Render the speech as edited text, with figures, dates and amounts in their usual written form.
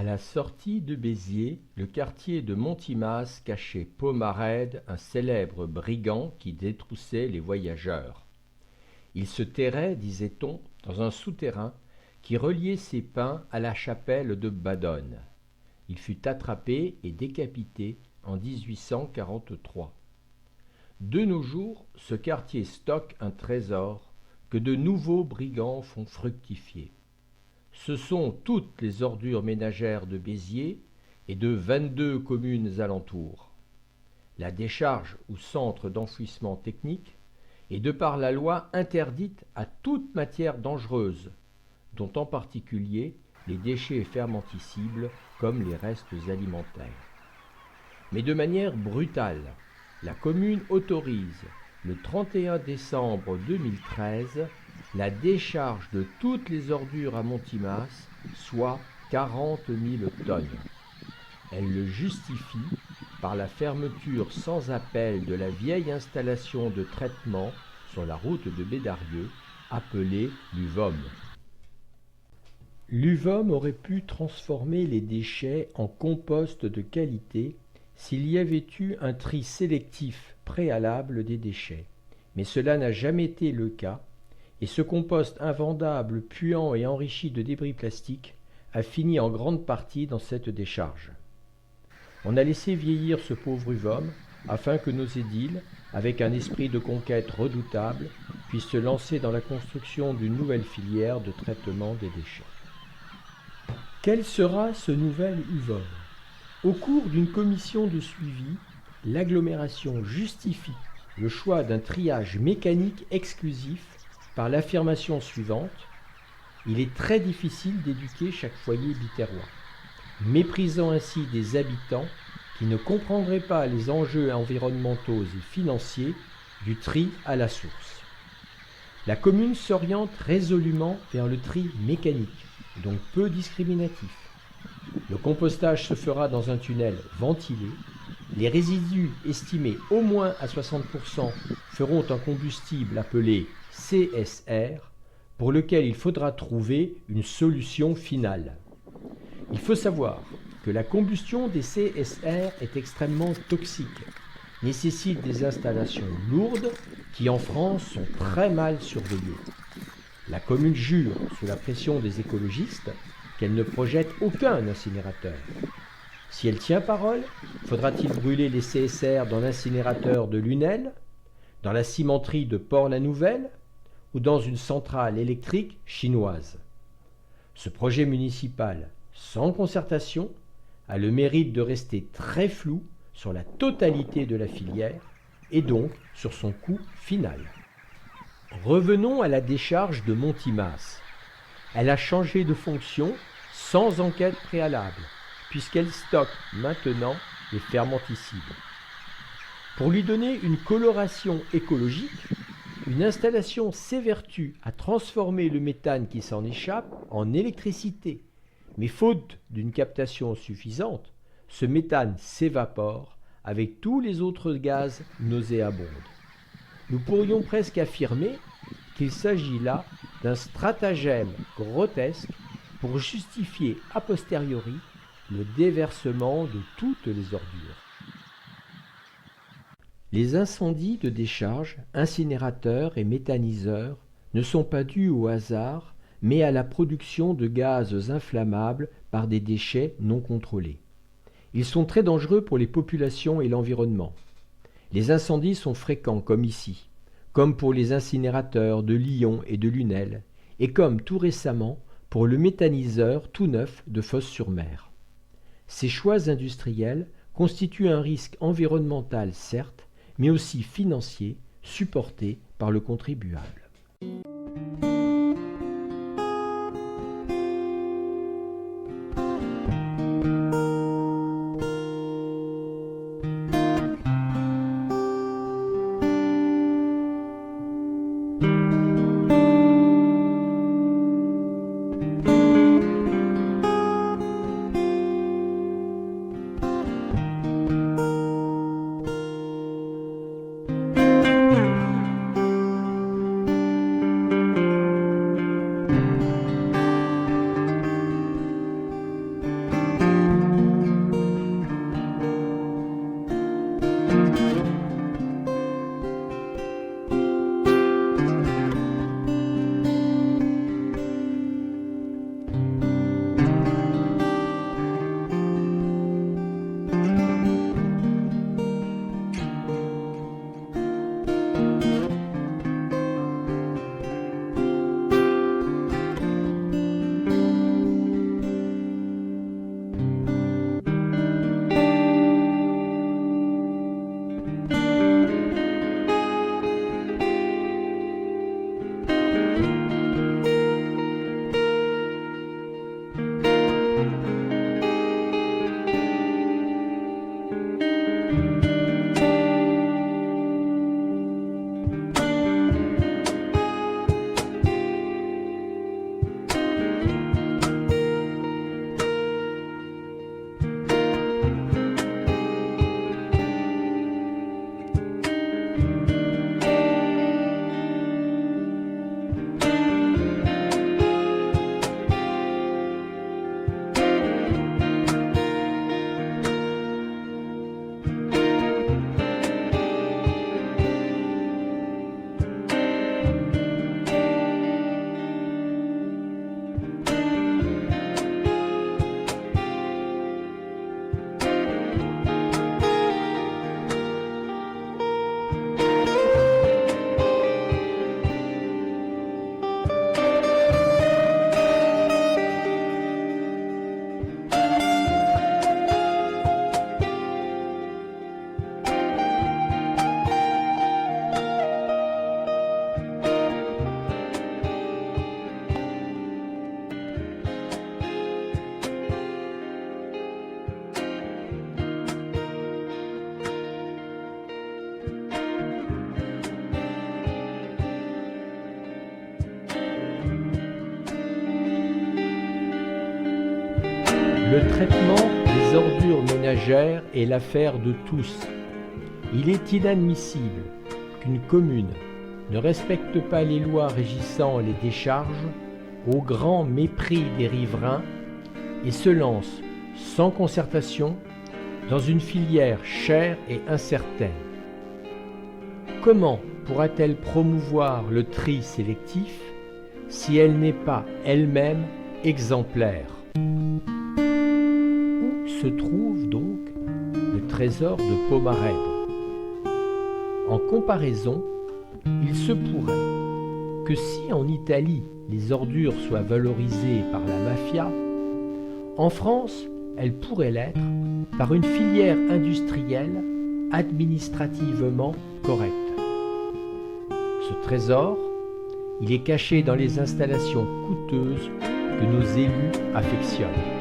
la sortie de Béziers, le quartier de Montimas cachait Pomarède, un célèbre brigand qui détroussait les voyageurs. Il se terrait, disait-on, dans un souterrain qui reliait ses pins à la chapelle de Badonne. Il fut attrapé et décapité en 1843. De nos jours, ce quartier stocke un trésor que de nouveaux brigands font fructifier. Ce sont toutes les ordures ménagères de Béziers et de 22 communes alentours. La décharge ou centre d'enfouissement technique est de par la loi interdite à toute matière dangereuse, dont en particulier les déchets fermentescibles comme les restes alimentaires. Mais de manière brutale, la commune autorise, le 31 décembre 2013, la décharge de toutes les ordures à Montimas, soit 40 000 tonnes. Elle le justifie par la fermeture sans appel de la vieille installation de traitement sur la route de Bédarieux, appelée l'UVOM. L'UVOM aurait pu transformer les déchets en compost de qualité s'il y avait eu un tri sélectif préalable des déchets. Mais cela n'a jamais été le cas, et ce compost invendable, puant et enrichi de débris plastiques a fini en grande partie dans cette décharge. On a laissé vieillir ce pauvre UVOM afin que nos édiles, avec un esprit de conquête redoutable, puissent se lancer dans la construction d'une nouvelle filière de traitement des déchets. Quel sera ce nouvel UVOM ? Au cours d'une commission de suivi, l'agglomération justifie le choix d'un triage mécanique exclusif par l'affirmation suivante: il est très difficile d'éduquer chaque foyer biterrois, méprisant ainsi des habitants qui ne comprendraient pas les enjeux environnementaux et financiers du tri à la source. La commune s'oriente résolument vers le tri mécanique, donc peu discriminatif. Le compostage se fera dans un tunnel ventilé. Les résidus estimés au moins à 60% feront un combustible appelé CSR, pour lequel il faudra trouver une solution finale. Il faut savoir que la combustion des CSR est extrêmement toxique, nécessite des installations lourdes qui en France sont très mal surveillées. La commune jure, sous la pression des écologistes, qu'elle ne projette aucun incinérateur. Si elle tient parole, faudra-t-il brûler les CSR dans l'incinérateur de Lunel, dans la cimenterie de Port-la-Nouvelle ou dans une centrale électrique chinoise? Ce projet municipal, sans concertation, a le mérite de rester très flou sur la totalité de la filière et donc sur son coût final. Revenons à la décharge de Montimas. Elle a changé de fonction sans enquête préalable, puisqu'elle stocke maintenant les fermentescibles. Pour lui donner une coloration écologique, une installation s'évertue à transformer le méthane qui s'en échappe en électricité. Mais faute d'une captation suffisante, ce méthane s'évapore avec tous les autres gaz nauséabonds. Nous pourrions presque affirmer qu'il s'agit là d'un stratagème grotesque pour justifier a posteriori le déversement de toutes les ordures. Les incendies de décharge, incinérateurs et méthaniseurs ne sont pas dus au hasard, mais à la production de gaz inflammables par des déchets non contrôlés. Ils sont très dangereux pour les populations et l'environnement. Les incendies sont fréquents comme ici, comme pour les incinérateurs de Lyon et de Lunel, et comme tout récemment pour le méthaniseur tout neuf de Fos-sur-Mer. Ces choix industriels constituent un risque environnemental certes, mais aussi financier, supporté par le contribuable. Le traitement des ordures ménagères est l'affaire de tous. Il est inadmissible qu'une commune ne respecte pas les lois régissant les décharges au grand mépris des riverains et se lance sans concertation dans une filière chère et incertaine. Comment pourra-t-elle promouvoir le tri sélectif si elle n'est pas elle-même exemplaire? Où se trouve donc le trésor de Pomarède? En comparaison, il se pourrait que si en Italie les ordures soient valorisées par la mafia, en France elles pourraient l'être par une filière industrielle administrativement correcte. Ce trésor, il est caché dans les installations coûteuses que nos élus affectionnent.